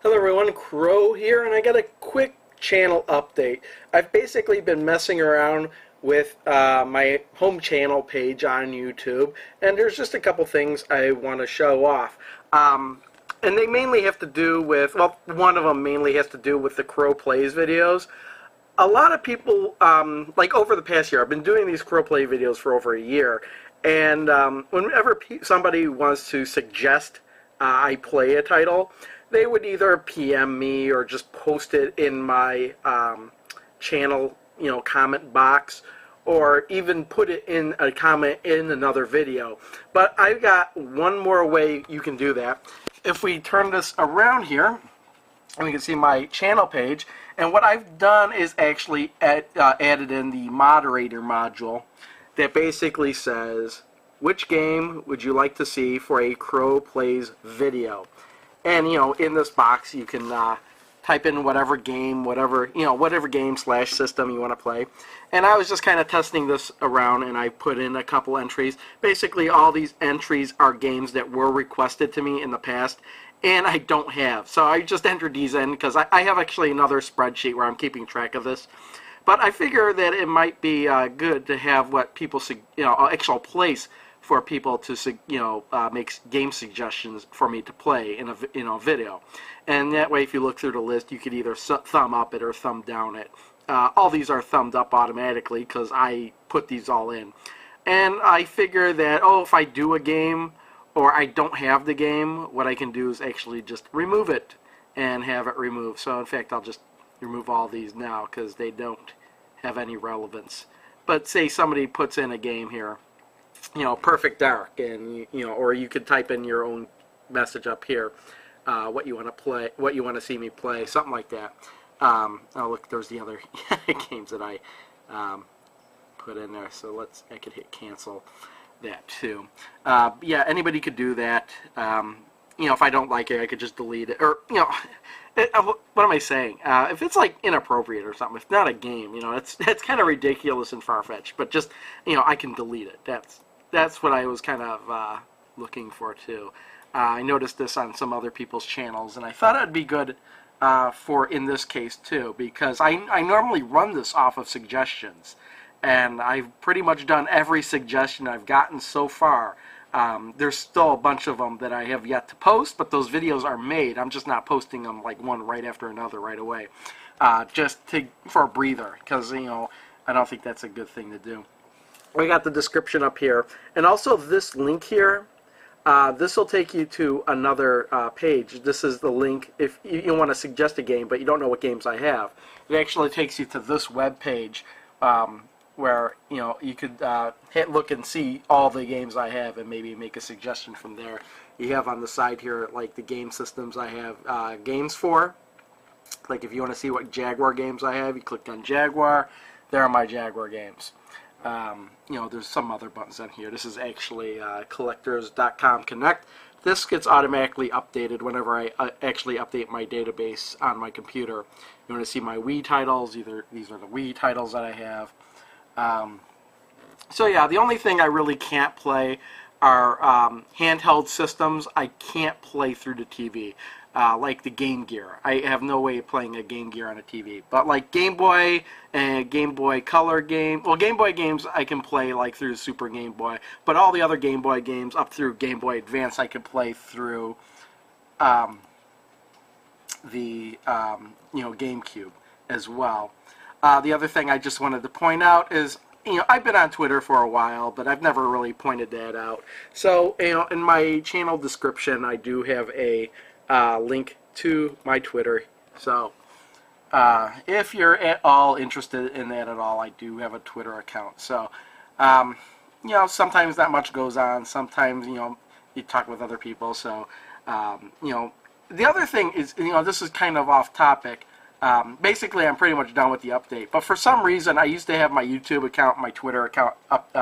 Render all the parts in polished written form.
Hello everyone, Croooow here, and I got a quick channel update. I've basically been messing around with my home channel page on YouTube, and there's just a couple things I want to show off. And they mainly have to do with, well, one of them mainly has to do with the Croooow Plays videos. A lot of people, like over the past year, I've been doing these Croooow Play videos for over a year, and whenever somebody wants to suggest I play a title, they would either PM me or just post it in my channel, comment box, or even put it in a comment in another video. But I've got one more way you can do that. If we turn this around here, and we can see my channel page, and what I've done is actually added in the Moderator Module that basically says, which game would you like to see for a Croooow Plays video? And, in this box you can type in whatever game, whatever game / system you want to play. And I was just kind of testing this around, and I put in a couple entries. Basically, all these entries are games that were requested to me in the past, and I don't have. So I just entered these in because I have actually another spreadsheet where I'm keeping track of this. But I figure that it might be good to have what people, actual place for people to, make game suggestions for me to play in a video. And that way, if you look through the list, you could either thumb up it or thumb down it. All these are thumbed up automatically because I put these all in. And I figure that, if I do a game or I don't have the game, what I can do is actually just remove it and have it removed. So in fact, I'll just remove all these now because they don't have any relevance. But say somebody puts in a game here, Perfect Dark, and or you could type in your own message up here, what you want to play, what you want to see me play, something like that. Oh look, there's the other games that I put in there. So I could hit cancel that too. Yeah, anybody could do that. If I don't like it, I could just delete it, or what am I saying? If it's like inappropriate or something, it's not a game. It's kind of ridiculous and far-fetched. But just I can delete it. That's what I was kind of looking for too. I noticed this on some other people's channels, and I thought it'd be good for in this case too, because I normally run this off of suggestions, and I've pretty much done every suggestion I've gotten so far. There's still a bunch of them that I have yet to post, but those videos are made. I'm just not posting them like one right after another right away, just for a breather, because I don't think that's a good thing to do. We got the description up here, and also this link here. This will take you to another page. This is the link if you want to suggest a game, but you don't know what games I have. It actually takes you to this web page where you could look and see all the games I have and maybe make a suggestion from there. You have on the side here like the game systems I have games for. Like if you want to see what Jaguar games I have, you click on Jaguar. There are my Jaguar games. There's some other buttons on here. This is actually collectors.com Connect. This gets automatically updated whenever I actually update my database on my computer. You want to see my Wii titles? These are the Wii titles that I have. So yeah, the only thing I really can't play are handheld systems. I can't play through the TV. Like the Game Gear. I have no way of playing a Game Gear on a TV. But like Game Boy and Game Boy Color game, well, Game Boy games I can play like through the Super Game Boy. But all the other Game Boy games up through Game Boy Advance I can play through the GameCube as well. The other thing I just wanted to point out is I've been on Twitter for a while, but I've never really pointed that out. So in my channel description I do have a link to my Twitter, so if you're at all interested in that at all, I do have a Twitter account. So sometimes not much goes on, sometimes you talk with other people. So the other thing is, this is kind of off topic. Basically I'm pretty much done with the update, but for some reason I used to have my YouTube account and my Twitter account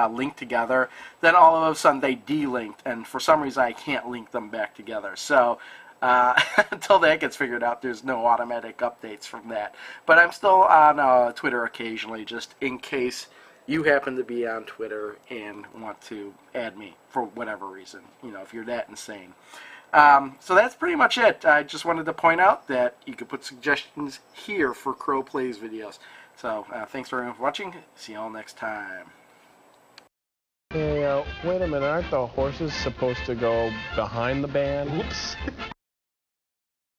linked together. Then all of a sudden they delinked, and for some reason I can't link them back together. So until that gets figured out, there's no automatic updates from that. But I'm still on Twitter occasionally, just in case you happen to be on Twitter and want to add me for whatever reason, if you're that insane. So that's pretty much it. I just wanted to point out that you could put suggestions here for Croooow Plays videos. So thanks for watching. See you all next time. Hey, wait a minute, aren't the horses supposed to go behind the band? Oops.